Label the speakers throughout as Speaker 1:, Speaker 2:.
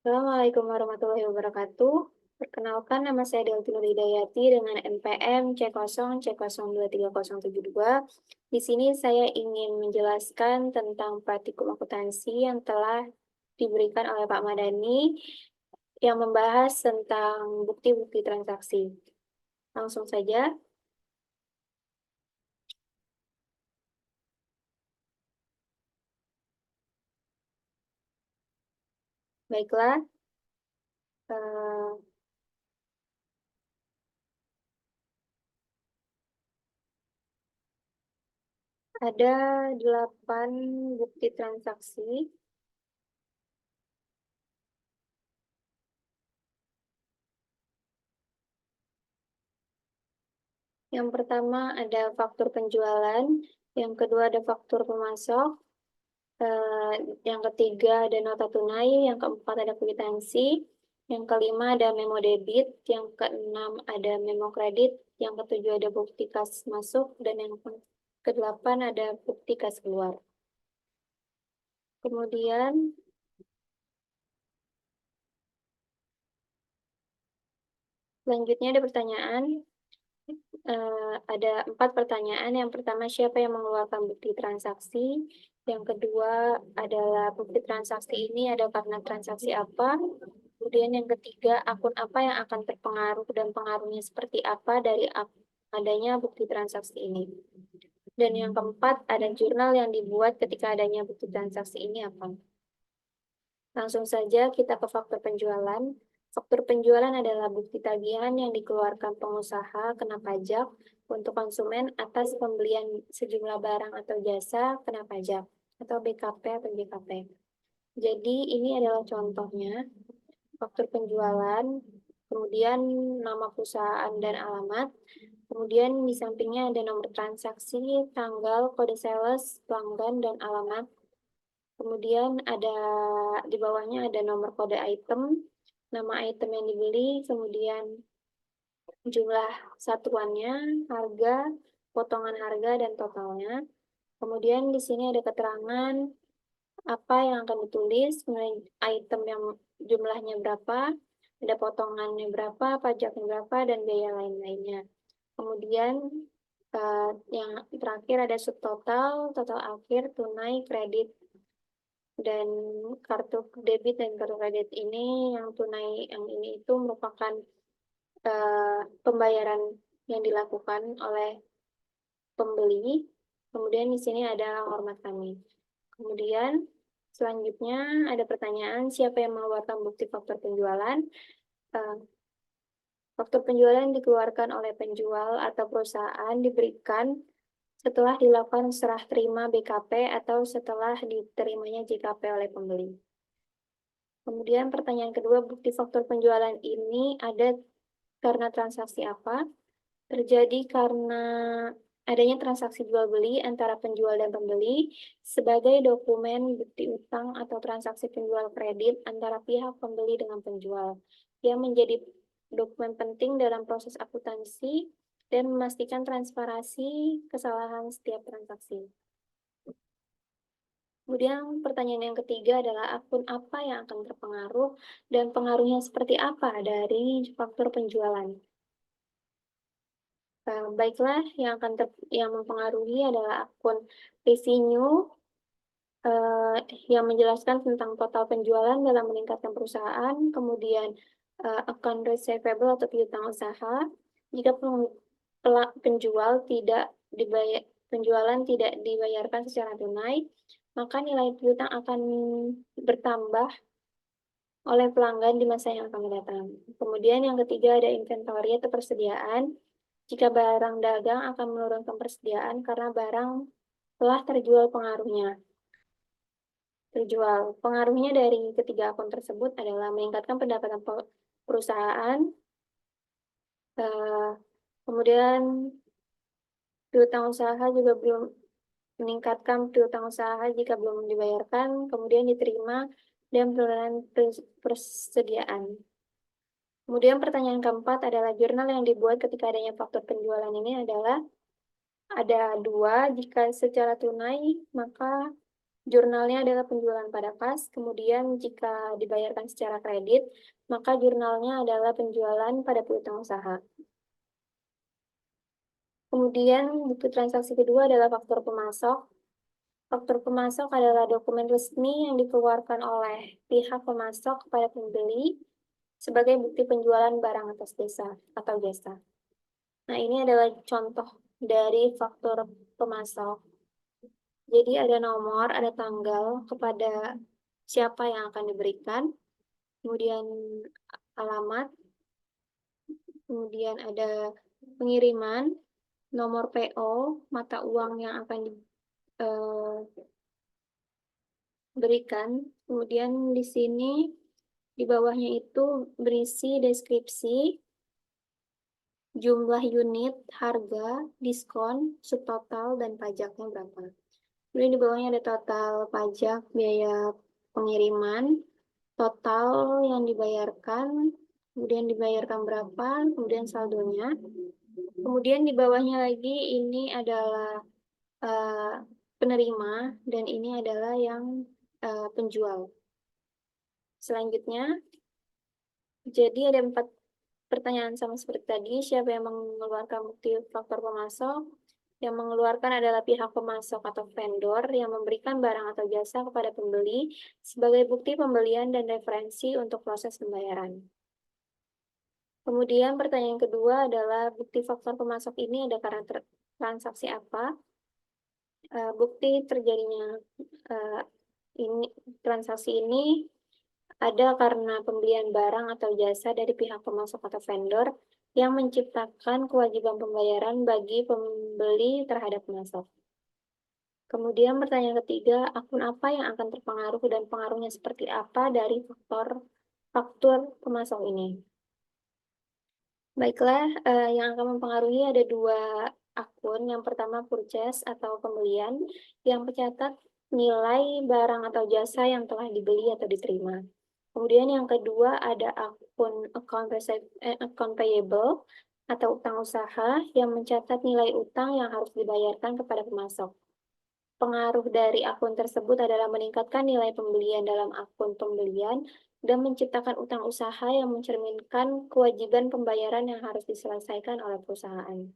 Speaker 1: Assalamualaikum warahmatullahi wabarakatuh. Perkenalkan, nama saya Delti Nurhidayati dengan NPM C0C02307. Di sini saya ingin menjelaskan tentang praktikum akuntansi yang telah diberikan oleh Pak Madani yang membahas tentang bukti-bukti transaksi. Langsung saja. Baiklah. eh, ada 8 bukti transaksi. Yang pertama ada faktur penjualan, yang kedua ada faktur pemasok, yang ketiga ada nota tunai, yang keempat ada kwitansi, yang kelima ada memo debit, yang keenam ada memo kredit, yang ketujuh ada bukti kas masuk, dan yang kedelapan ada bukti kas keluar. Kemudian selanjutnya ada pertanyaan. Ada 4 pertanyaan. Yang pertama, siapa yang mengeluarkan bukti transaksi? Yang kedua adalah bukti transaksi ini ada karena transaksi apa? Kemudian yang ketiga, akun apa yang akan terpengaruh dan pengaruhnya seperti apa dari adanya bukti transaksi ini? Dan yang keempat, ada jurnal yang dibuat ketika adanya bukti transaksi ini apa? Langsung saja kita ke faktur penjualan. Faktur penjualan adalah bukti tagihan yang dikeluarkan pengusaha kena pajak untuk konsumen atas pembelian sejumlah barang atau jasa kena pajak atau BKP atau JKP. Jadi ini adalah contohnya faktur penjualan, kemudian nama perusahaan dan alamat, kemudian di sampingnya ada nomor transaksi, tanggal, kode sales, pelanggan, dan alamat. Kemudian ada di bawahnya ada nomor kode item, nama item yang dibeli, kemudian jumlah satuannya, harga, potongan harga, dan totalnya. Kemudian di sini ada keterangan apa yang akan ditulis, kemudian item yang jumlahnya berapa, ada potongannya berapa, pajaknya berapa, dan biaya lain-lainnya. Kemudian yang terakhir ada subtotal, total akhir, tunai, kredit, dan kartu debit dan kartu kredit ini yang tunai yang ini itu merupakan pembayaran yang dilakukan oleh pembeli. Kemudian di sini ada hormat kami. Kemudian selanjutnya ada pertanyaan, siapa yang mengeluarkan bukti faktur penjualan? Eh, Faktur penjualan dikeluarkan oleh penjual atau perusahaan diberikan setelah dilakukan serah terima BKP atau setelah diterimanya JKP oleh pembeli. Kemudian pertanyaan kedua, bukti faktur penjualan ini ada karena transaksi apa? Terjadi karena adanya transaksi jual beli antara penjual dan pembeli sebagai dokumen bukti utang atau transaksi penjual kredit antara pihak pembeli dengan penjual yang menjadi dokumen penting dalam proses akuntansi dan memastikan transparansi kesalahan setiap transaksi. Kemudian pertanyaan yang ketiga adalah akun apa yang akan terpengaruh dan pengaruhnya seperti apa dari faktur penjualan. Baiklah, yang mempengaruhi adalah akun revenue yang menjelaskan tentang total penjualan dalam meningkatkan perusahaan, kemudian akun receivable atau piutang usaha. Jika penjual tidak dibayar, penjualan tidak dibayarkan secara tunai, maka nilai piutang akan bertambah oleh pelanggan di masa yang akan mendatang. Kemudian yang ketiga ada inventory atau persediaan. Jika barang dagang akan menurunkan persediaan karena barang telah terjual pengaruhnya. Pengaruhnya dari ketiga akun tersebut adalah meningkatkan pendapatan perusahaan, eh, kemudian piutang usaha juga belum meningkatkan piutang usaha jika belum dibayarkan, kemudian diterima, dan penurunan persediaan. Kemudian pertanyaan keempat adalah jurnal yang dibuat ketika adanya faktur penjualan ini adalah ada 2, jika secara tunai maka Jurnalnya adalah penjualan pada kas, kemudian jika dibayarkan secara kredit, maka jurnalnya adalah penjualan pada piutang usaha. Kemudian bukti transaksi kedua adalah faktur pemasok. Faktur pemasok adalah dokumen resmi yang dikeluarkan oleh pihak pemasok kepada pembeli sebagai bukti penjualan barang atas jasa atau jasa. Nah, ini adalah contoh dari faktur pemasok. Jadi ada nomor, ada tanggal kepada siapa yang akan diberikan, kemudian alamat, kemudian ada pengiriman, nomor PO, mata uang yang akan diberikan, kemudian di sini di bawahnya itu berisi deskripsi, jumlah unit, harga, diskon, subtotal, dan pajaknya berapa. Kemudian di bawahnya ada total pajak, biaya pengiriman, total yang dibayarkan, kemudian dibayarkan berapa, kemudian saldonya. Kemudian di bawahnya lagi ini adalah penerima dan ini adalah yang penjual. Selanjutnya, jadi ada 4 pertanyaan sama seperti tadi, siapa yang mengeluarkan bukti faktor pemasok? Yang mengeluarkan adalah pihak pemasok atau vendor yang memberikan barang atau jasa kepada pembeli sebagai bukti pembelian dan referensi untuk proses pembayaran. Kemudian pertanyaan kedua adalah bukti faktor pemasok ini ada karena transaksi apa? Bukti terjadinya transaksi ini ada karena pembelian barang atau jasa dari pihak pemasok atau vendor yang menciptakan kewajiban pembayaran bagi pembeli terhadap pemasok. Kemudian pertanyaan ketiga, akun apa yang akan terpengaruh dan pengaruhnya seperti apa dari faktur pemasok ini? Baiklah, yang akan mempengaruhi ada 2 akun. Yang pertama purchase atau pembelian yang mencatat nilai barang atau jasa yang telah dibeli atau diterima. Kemudian yang kedua ada akun account payable atau utang usaha yang mencatat nilai utang yang harus dibayarkan kepada pemasok. Pengaruh dari akun tersebut adalah meningkatkan nilai pembelian dalam akun pembelian dan menciptakan utang usaha yang mencerminkan kewajiban pembayaran yang harus diselesaikan oleh perusahaan.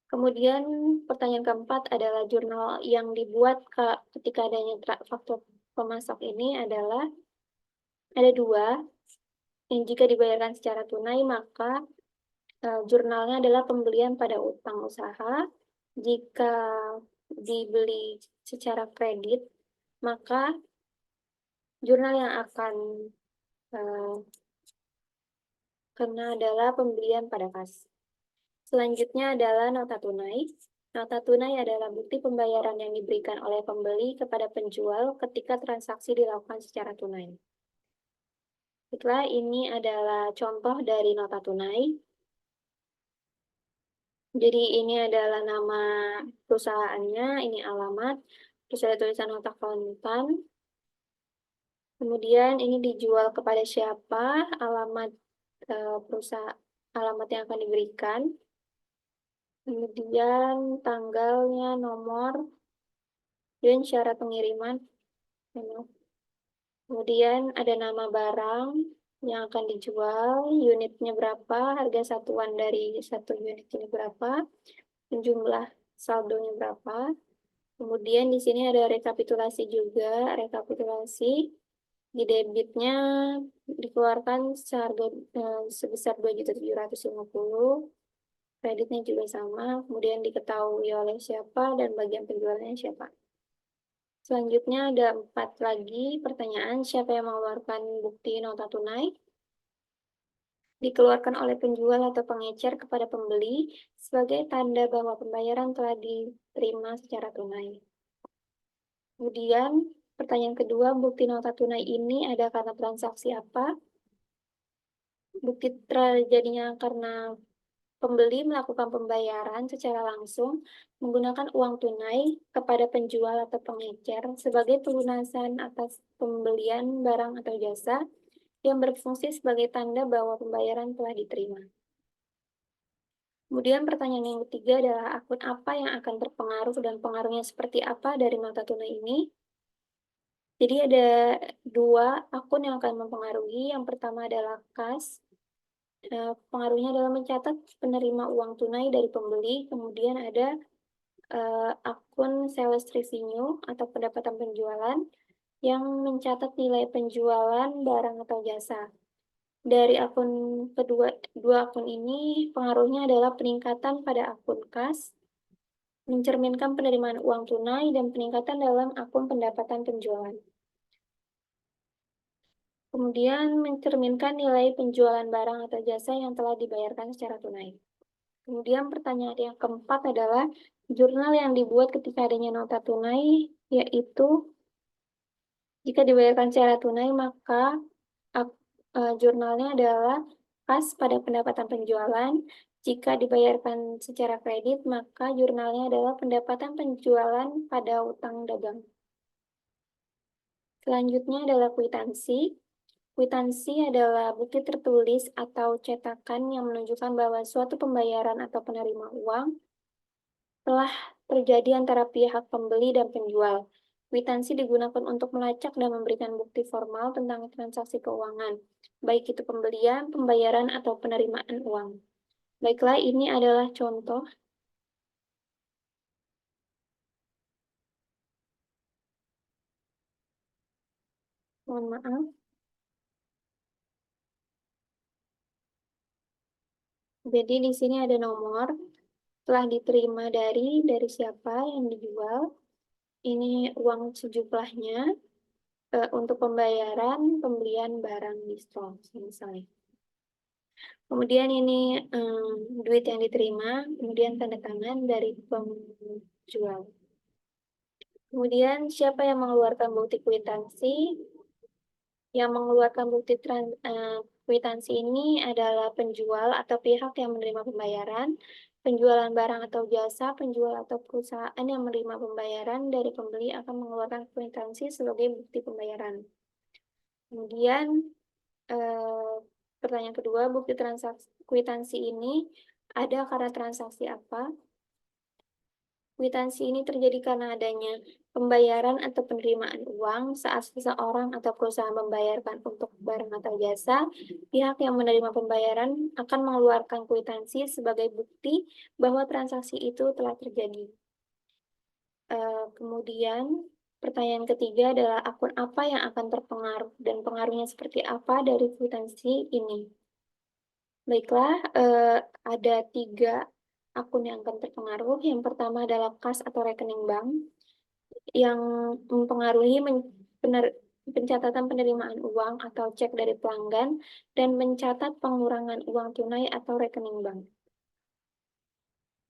Speaker 1: Kemudian pertanyaan keempat adalah jurnal yang dibuat ketika adanya faktur pemasok ini adalah ada 2, yang jika dibayarkan secara tunai maka jurnalnya adalah pembelian pada utang usaha. Jika dibeli secara kredit, maka jurnal yang akan kena adalah pembelian pada kas. Selanjutnya adalah nota tunai. Nota tunai adalah bukti pembayaran yang diberikan oleh pembeli kepada penjual ketika transaksi dilakukan secara tunai. Baiklah, ini adalah contoh dari nota tunai. Jadi ini adalah nama perusahaannya, ini alamat, terus ada tulisan nota kontan. Kemudian ini dijual kepada siapa, alamat perusahaan, alamat yang akan diberikan. Kemudian tanggalnya, nomor, dan syarat pengiriman. Kemudian ada nama barang yang akan dijual, unitnya berapa, harga satuan dari 1 unit ini berapa, dan jumlah saldonya berapa. Kemudian di sini ada rekapitulasi juga, rekapitulasi di debitnya dikeluarkan sebesar 2.750.000, kreditnya juga sama, kemudian diketahui oleh siapa dan bagian penjualnya siapa. Selanjutnya ada 4 lagi pertanyaan, siapa yang mengeluarkan bukti nota tunai? Dikeluarkan oleh penjual atau pengecer kepada pembeli sebagai tanda bahwa pembayaran telah diterima secara tunai. Kemudian pertanyaan kedua, bukti nota tunai ini ada karena transaksi apa? Bukti terjadinya karena pembeli melakukan pembayaran secara langsung menggunakan uang tunai kepada penjual atau pengecer sebagai pelunasan atas pembelian barang atau jasa yang berfungsi sebagai tanda bahwa pembayaran telah diterima. Kemudian pertanyaan yang ketiga adalah akun apa yang akan terpengaruh dan pengaruhnya seperti apa dari mata tunai ini? Jadi ada dua akun yang akan mempengaruhi. Yang pertama adalah kas. Pengaruhnya adalah mencatat penerima uang tunai dari pembeli. Kemudian ada akun sales revenue atau pendapatan penjualan yang mencatat nilai penjualan barang atau jasa. Dari dua akun ini, pengaruhnya adalah peningkatan pada akun kas, mencerminkan penerimaan uang tunai, dan peningkatan dalam akun pendapatan penjualan. Kemudian mencerminkan nilai penjualan barang atau jasa yang telah dibayarkan secara tunai. Kemudian pertanyaan yang keempat adalah jurnal yang dibuat ketika adanya nota tunai, yaitu jika dibayarkan secara tunai, maka jurnalnya adalah kas pada pendapatan penjualan. Jika dibayarkan secara kredit, maka jurnalnya adalah pendapatan penjualan pada utang dagang. Selanjutnya adalah kwitansi. Kwitansi adalah bukti tertulis atau cetakan yang menunjukkan bahwa suatu pembayaran atau penerima uang telah terjadi antara pihak pembeli dan penjual. Kwitansi digunakan untuk melacak dan memberikan bukti formal tentang transaksi keuangan, baik itu pembelian, pembayaran, atau penerimaan uang. Baiklah, ini adalah contoh. Mohon maaf. Jadi di sini ada nomor telah diterima dari siapa yang dijual. Ini uang sejumlahnya untuk pembayaran pembelian barang di store misalnya. Kemudian ini duit yang diterima, kemudian tanda tangan dari penjual. Kemudian siapa yang mengeluarkan bukti kwitansi? Yang mengeluarkan bukti kwitansi ini adalah penjual atau pihak yang menerima pembayaran, penjualan barang atau jasa, penjual atau perusahaan yang menerima pembayaran dari pembeli akan mengeluarkan kwitansi sebagai bukti pembayaran. Kemudian pertanyaan kedua, bukti transaksi kwitansi ini ada karena transaksi apa? Kwitansi ini terjadi karena adanya pembayaran atau penerimaan uang saat seseorang atau perusahaan membayarkan untuk barang atau jasa. Pihak yang menerima pembayaran akan mengeluarkan kwitansi sebagai bukti bahwa transaksi itu telah terjadi. Kemudian pertanyaan ketiga adalah akun apa yang akan terpengaruh dan pengaruhnya seperti apa dari kwitansi ini. Baiklah, ada 3 akun yang akan terpengaruh. Yang pertama adalah kas atau rekening bank yang mempengaruhi pencatatan penerimaan uang atau cek dari pelanggan dan mencatat pengurangan uang tunai atau rekening bank.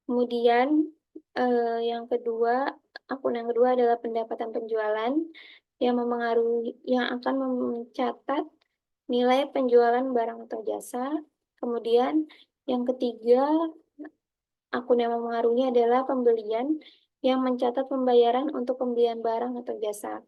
Speaker 1: Kemudian akun yang kedua adalah pendapatan penjualan yang akan mencatat nilai penjualan barang atau jasa. Kemudian yang ketiga, akun yang mempengaruhi adalah pembelian yang mencatat pembayaran untuk pembelian barang atau jasa.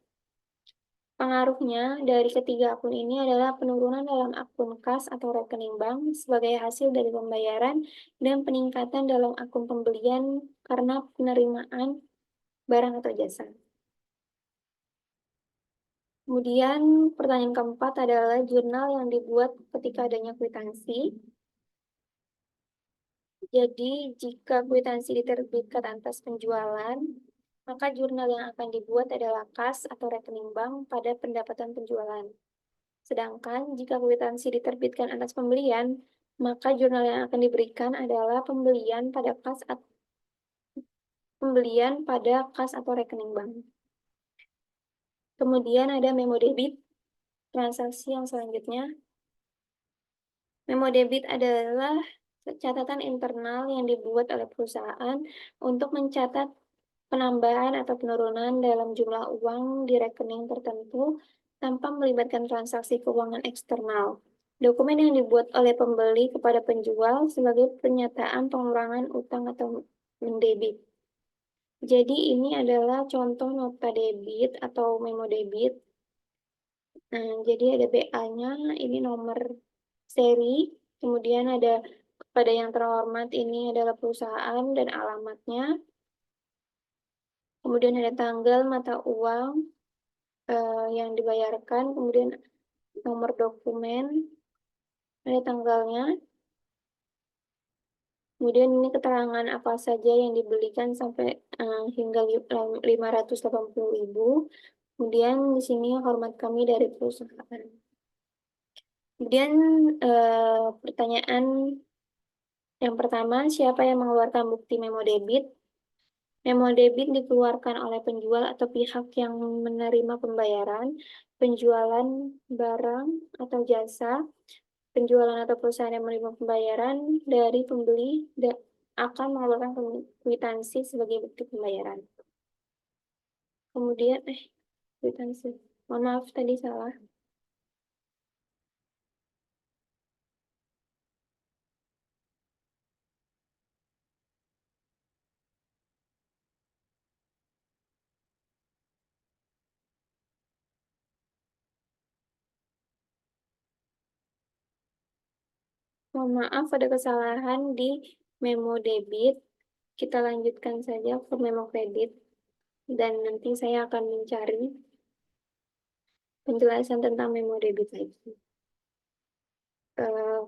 Speaker 1: Pengaruhnya dari ketiga akun ini adalah penurunan dalam akun kas atau rekening bank sebagai hasil dari pembayaran dan peningkatan dalam akun pembelian karena penerimaan barang atau jasa. Kemudian pertanyaan keempat adalah jurnal yang dibuat ketika adanya kwitansi. Jadi jika kwitansi diterbitkan atas penjualan, maka jurnal yang akan dibuat adalah kas atau rekening bank pada pendapatan penjualan. Sedangkan jika kwitansi diterbitkan atas pembelian, maka jurnal yang akan diberikan adalah pembelian pada kas atau rekening bank. Kemudian ada memo debit, transaksi yang selanjutnya. Memo debit adalah catatan internal yang dibuat oleh perusahaan untuk mencatat penambahan atau penurunan dalam jumlah uang di rekening tertentu tanpa melibatkan transaksi keuangan eksternal. Dokumen yang dibuat oleh pembeli kepada penjual sebagai pernyataan pengurangan utang atau mendebit. Jadi ini adalah contoh nota debit atau memo debit. Nah, jadi ada BA-nya, ini nomor seri, kemudian ada Pada yang terhormat ini adalah perusahaan dan alamatnya. Kemudian ada tanggal mata uang yang dibayarkan, kemudian nomor dokumen, ada tanggalnya. Kemudian ini keterangan apa saja yang dibelikan sampai hingga 580.000. Kemudian di sini hormat kami dari perusahaan. Kemudian pertanyaan yang pertama, siapa yang mengeluarkan bukti memo debit? Memo debit dikeluarkan oleh penjual atau pihak yang menerima pembayaran, penjualan barang atau jasa, penjualan atau perusahaan yang menerima pembayaran dari pembeli akan mengeluarkan kwitansi sebagai bukti pembayaran. Kemudian, kwitansi. Mohon maaf, tadi salah. Mohon maaf, ada kesalahan di memo debit. Kita lanjutkan saja ke memo kredit. Dan nanti saya akan mencari penjelasan tentang memo debit lagi.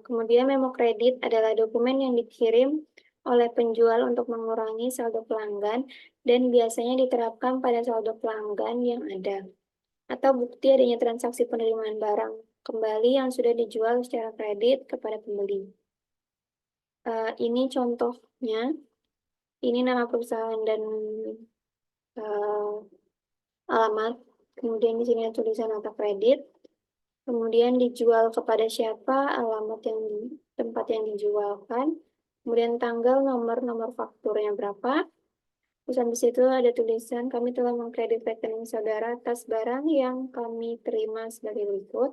Speaker 1: Kemudian memo kredit adalah dokumen yang dikirim oleh penjual untuk mengurangi saldo pelanggan dan biasanya diterapkan pada saldo pelanggan yang ada atau bukti adanya transaksi penerimaan barang kembali yang sudah dijual secara kredit kepada pembeli. Ini contohnya, ini nama perusahaan dan alamat, kemudian di sini ada tulisan nota kredit, kemudian dijual kepada siapa, alamat yang tempat yang dijualkan, kemudian tanggal, nomor fakturnya berapa. Terus habis itu ada tulisan kami telah mengkredit rekening saudara atas barang yang kami terima sebagai berikut.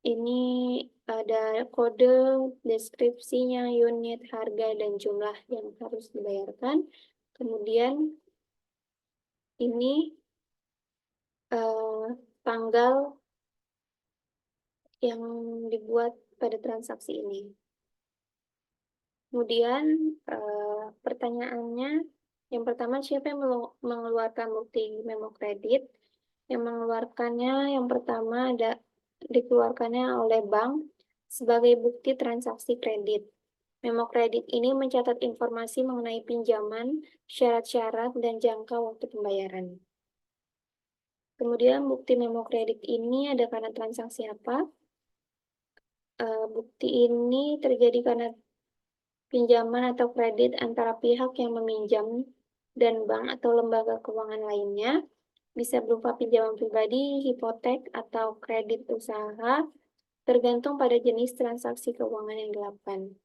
Speaker 1: Ini ada kode, deskripsinya, unit, harga, dan jumlah yang harus dibayarkan. Kemudian ini tanggal yang dibuat pada transaksi ini. Kemudian pertanyaannya, yang pertama siapa yang mengeluarkan bukti memo kredit? Yang mengeluarkannya yang pertama dikeluarkannya oleh bank sebagai bukti transaksi kredit. Memo kredit ini mencatat informasi mengenai pinjaman, syarat-syarat, dan jangka waktu pembayaran. Kemudian bukti memo kredit ini ada karena transaksi apa? Bukti ini terjadi karena pinjaman atau kredit antara pihak yang meminjam dan bank atau lembaga keuangan lainnya, bisa berupa pinjaman pribadi, hipotek, atau kredit usaha, tergantung pada jenis transaksi keuangan yang dilakukan.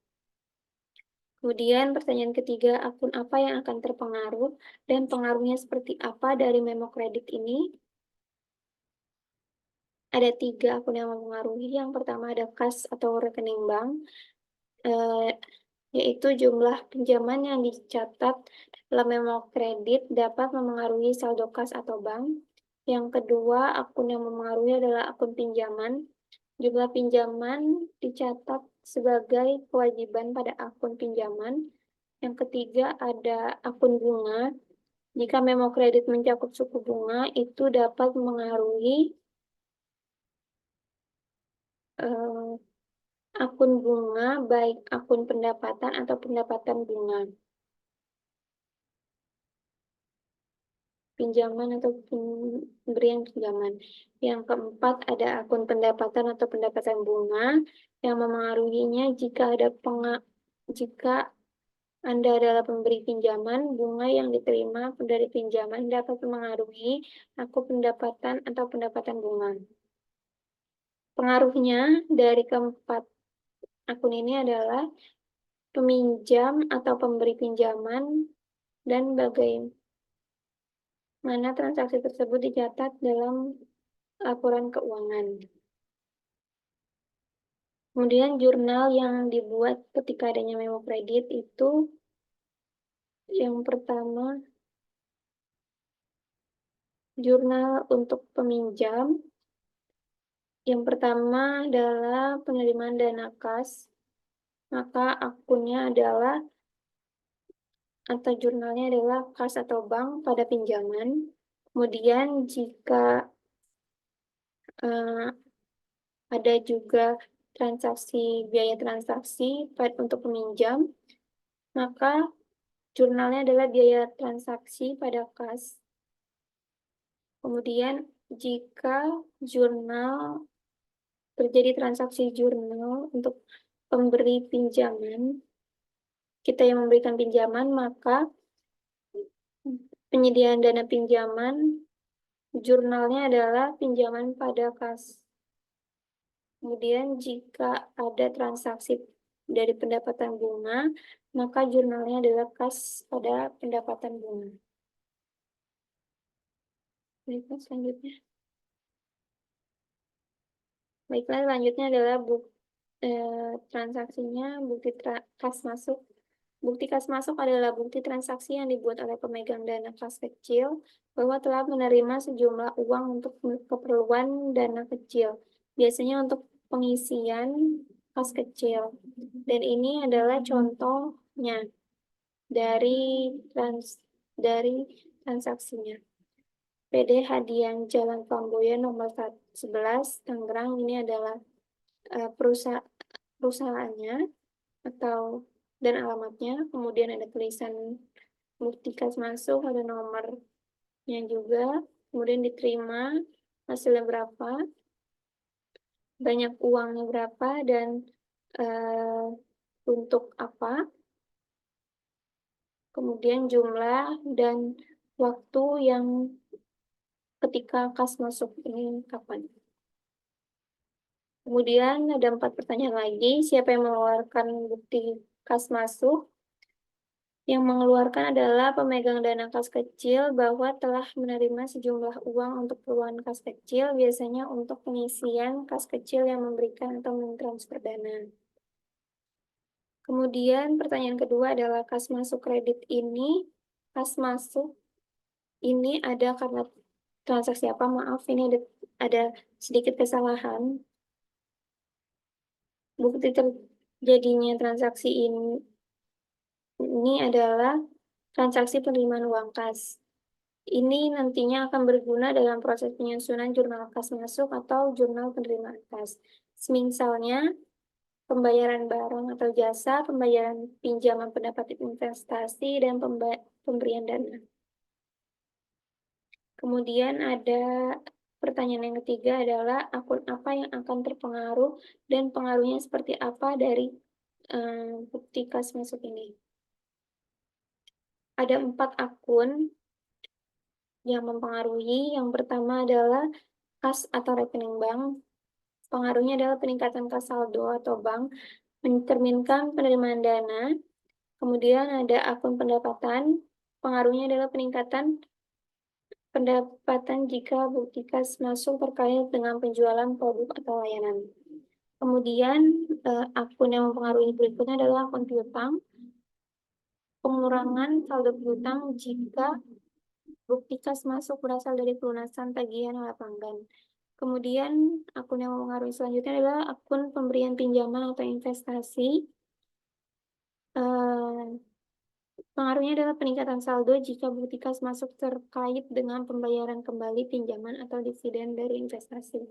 Speaker 1: Kemudian pertanyaan ketiga, akun apa yang akan terpengaruh dan pengaruhnya seperti apa dari memo kredit ini? Ada 3 akun yang mempengaruhi. Yang pertama ada kas atau rekening bank, yaitu jumlah pinjaman yang dicatat dalam memo kredit dapat memengaruhi saldo kas atau bank. Yang kedua, akun yang mempengaruhi adalah akun pinjaman. Jumlah pinjaman dicatat sebagai kewajiban pada akun pinjaman. Yang ketiga, ada akun bunga. Jika memo kredit mencakup suku bunga, itu dapat mengaruhi akun bunga, baik akun pendapatan atau pendapatan bunga. Pinjaman atau pemberian pinjaman. Yang keempat ada akun pendapatan atau pendapatan bunga yang memengaruhinya jika Anda adalah pemberi pinjaman, bunga yang diterima dari pinjaman dapat mengaruhi akun pendapatan atau pendapatan bunga. Pengaruhnya dari keempat akun ini adalah peminjam atau pemberi pinjaman dan bagaimana transaksi tersebut dicatat dalam laporan keuangan. Kemudian jurnal yang dibuat ketika adanya memo kredit itu yang pertama jurnal untuk peminjam. Yang pertama adalah penerimaan dana kas. maka akunnya adalah atau jurnalnya adalah kas atau bank pada pinjaman. Kemudian jika ada juga biaya transaksi untuk peminjam, maka jurnalnya adalah biaya transaksi pada kas. Kemudian jika terjadi transaksi jurnal untuk pemberi pinjaman, kita yang memberikan pinjaman, maka penyediaan dana pinjaman, jurnalnya adalah pinjaman pada kas. Kemudian jika ada transaksi dari pendapatan bunga, maka jurnalnya adalah kas pada pendapatan bunga. Baiklah, selanjutnya. Baiklah, selanjutnya adalah transaksinya bukti kas masuk. Bukti kas masuk adalah bukti transaksi yang dibuat oleh pemegang dana kas kecil bahwa telah menerima sejumlah uang untuk keperluan dana kecil, biasanya untuk pengisian kas kecil. Dan ini adalah contohnya dari transaksinya. PD Hadian Jalan Kamboya nomor 11 Tangerang, ini adalah perusahaannya dan alamatnya. Kemudian ada tulisan bukti kas masuk, ada nomornya juga. Kemudian diterima hasilnya berapa, banyak uangnya berapa, dan untuk apa. Kemudian jumlah dan waktu yang ketika kas masuk ini kapan. Kemudian ada 4 pertanyaan lagi. Siapa yang mengeluarkan bukti kas masuk? Yang mengeluarkan adalah pemegang dana kas kecil bahwa telah menerima sejumlah uang untuk keperluan kas kecil, biasanya untuk pengisian kas kecil yang memberikan atau mentransfer dana. Kemudian pertanyaan kedua adalah kas masuk kredit ini. Kas masuk ini ada karena transaksi apa? Maaf, ini ada sedikit kesalahan. Bukti terjadinya transaksi ini adalah transaksi penerimaan uang kas. Ini nantinya akan berguna dalam proses penyusunan jurnal kas masuk atau jurnal penerimaan kas. Misalnya, pembayaran barang atau jasa, pembayaran pinjaman pendapat investasi, dan pemberian dana. Kemudian ada pertanyaan yang ketiga adalah akun apa yang akan terpengaruh dan pengaruhnya seperti apa dari bukti kas masuk ini. Ada 4 akun yang mempengaruhi. Yang pertama adalah kas atau rekening bank. Pengaruhnya adalah peningkatan kas saldo atau bank, mencerminkan penerimaan dana. Kemudian ada akun pendapatan. Pengaruhnya adalah peningkatan pendapatan jika bukti kas masuk terkait dengan penjualan produk atau layanan. Kemudian akun yang mempengaruhi berikutnya adalah akun piutang. Pengurangan saldo piutang jika bukti kas masuk berasal dari pelunasan tagihan oleh pelanggan. Kemudian akun yang mempengaruhi selanjutnya adalah akun pemberian pinjaman atau investasi. Pengaruhnya adalah peningkatan saldo jika bukti kas masuk terkait dengan pembayaran kembali pinjaman atau dividen dari investasi.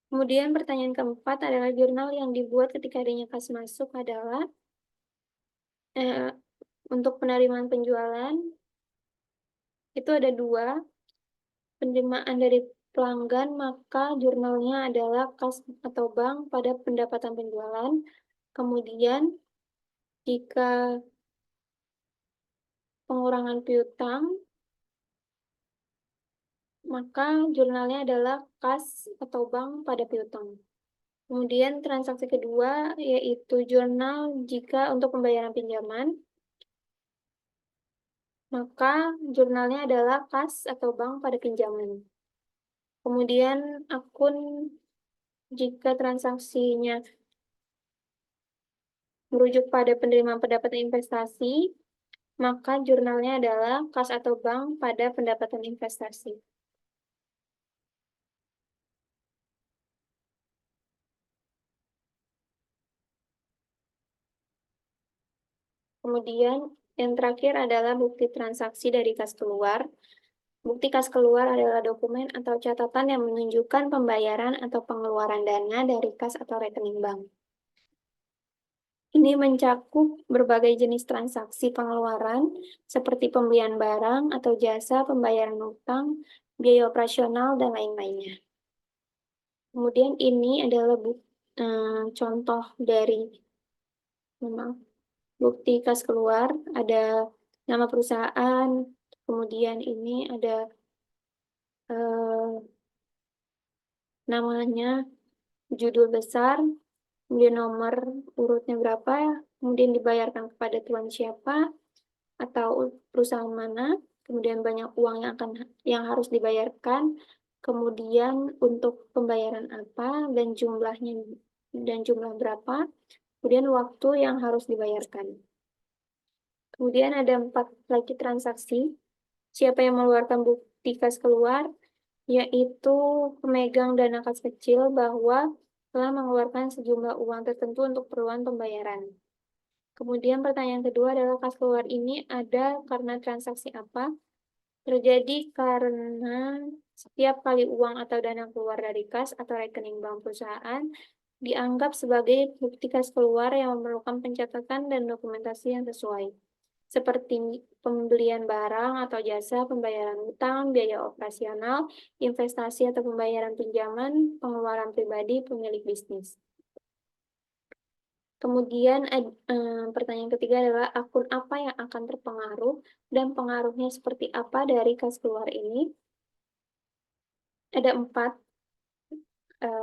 Speaker 1: Kemudian pertanyaan keempat adalah jurnal yang dibuat ketika adanya kas masuk adalah untuk penerimaan penjualan. Itu ada 2. Penerimaan dari pelanggan, maka jurnalnya adalah kas atau bank pada pendapatan penjualan. Kemudian jika pengurangan piutang, maka jurnalnya adalah kas atau bank pada piutang. Kemudian transaksi kedua yaitu jurnal jika untuk pembayaran pinjaman, maka jurnalnya adalah kas atau bank pada pinjaman. Kemudian akun jika transaksinya merujuk pada penerimaan pendapatan investasi, maka jurnalnya adalah kas atau bank pada pendapatan investasi. Kemudian yang terakhir adalah bukti transaksi dari kas keluar. Bukti kas keluar adalah dokumen atau catatan yang menunjukkan pembayaran atau pengeluaran dana dari kas atau rekening bank. Ini mencakup berbagai jenis transaksi pengeluaran seperti pembelian barang atau jasa, pembayaran utang, biaya operasional, dan lain-lainnya. Kemudian ini adalah contoh dari bukti kas keluar, ada nama perusahaan, kemudian ini ada namanya, judul besar, kemudian nomor urutnya berapa, kemudian dibayarkan kepada tuan siapa, atau perusahaan mana, kemudian banyak uang yang harus dibayarkan, kemudian untuk pembayaran apa, dan jumlah berapa, kemudian waktu yang harus dibayarkan. Kemudian ada 4 lagi transaksi. Siapa yang mengeluarkan bukti kas keluar, yaitu pemegang dana kas kecil bahwa telah mengeluarkan sejumlah uang tertentu untuk keperluan pembayaran. Kemudian pertanyaan kedua adalah kas keluar ini ada karena transaksi apa? Terjadi karena setiap kali uang atau dana keluar dari kas atau rekening bank perusahaan dianggap sebagai bukti kas keluar yang memerlukan pencatatan dan dokumentasi yang sesuai, seperti pembelian barang atau jasa, pembayaran utang, biaya operasional, investasi atau pembayaran pinjaman, pengeluaran pribadi, pemilik bisnis. Kemudian pertanyaan ketiga adalah akun apa yang akan terpengaruh dan pengaruhnya seperti apa dari kas keluar ini. Ada 4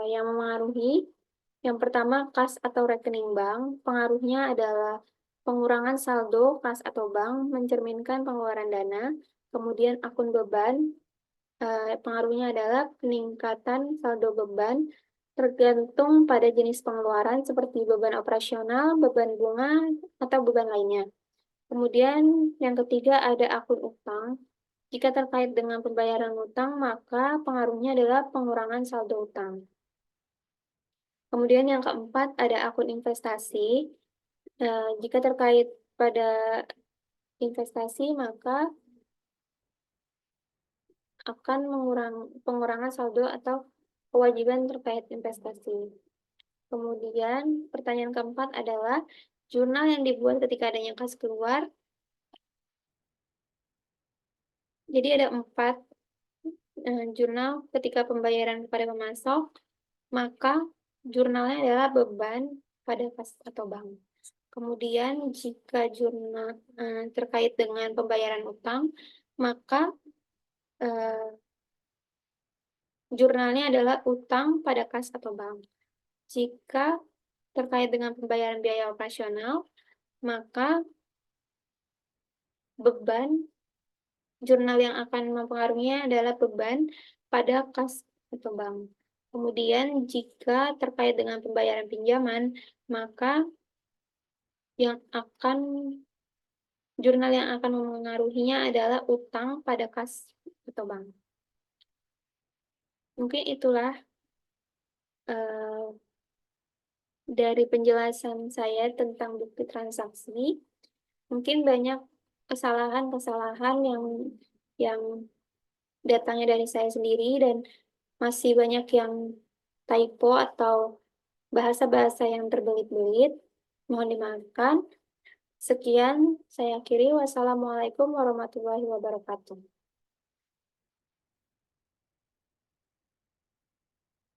Speaker 1: yang memengaruhi. Yang pertama, kas atau rekening bank. Pengaruhnya adalah pengurangan saldo kas atau bank mencerminkan pengeluaran dana. Kemudian akun beban, pengaruhnya adalah peningkatan saldo beban tergantung pada jenis pengeluaran seperti beban operasional, beban bunga, atau beban lainnya. Kemudian yang ketiga ada akun utang. Jika terkait dengan pembayaran utang, maka pengaruhnya adalah pengurangan saldo utang. Kemudian yang keempat ada akun investasi. Jika terkait pada investasi, maka akan pengurangan saldo atau kewajiban terkait investasi. Kemudian pertanyaan keempat adalah jurnal yang dibuat ketika adanya kas keluar. Jadi ada 4 jurnal ketika pembayaran kepada pemasok, maka jurnalnya adalah beban pada kas atau bank. Kemudian jika jurnal terkait dengan pembayaran utang, maka jurnalnya adalah utang pada kas atau bank. Jika terkait dengan pembayaran biaya operasional, maka jurnal yang akan mempengaruhinya adalah beban pada kas atau bank. Kemudian jika terkait dengan pembayaran pinjaman, maka jurnal yang akan mempengaruhinya adalah utang pada kas atau bank. Mungkin itulah dari penjelasan saya tentang bukti transaksi. Mungkin banyak kesalahan-kesalahan yang datangnya dari saya sendiri dan masih banyak yang typo atau bahasa-bahasa yang terbelit-belit. Mohon dimaafkan. Sekian, saya akhiri. Wassalamualaikum warahmatullahi wabarakatuh.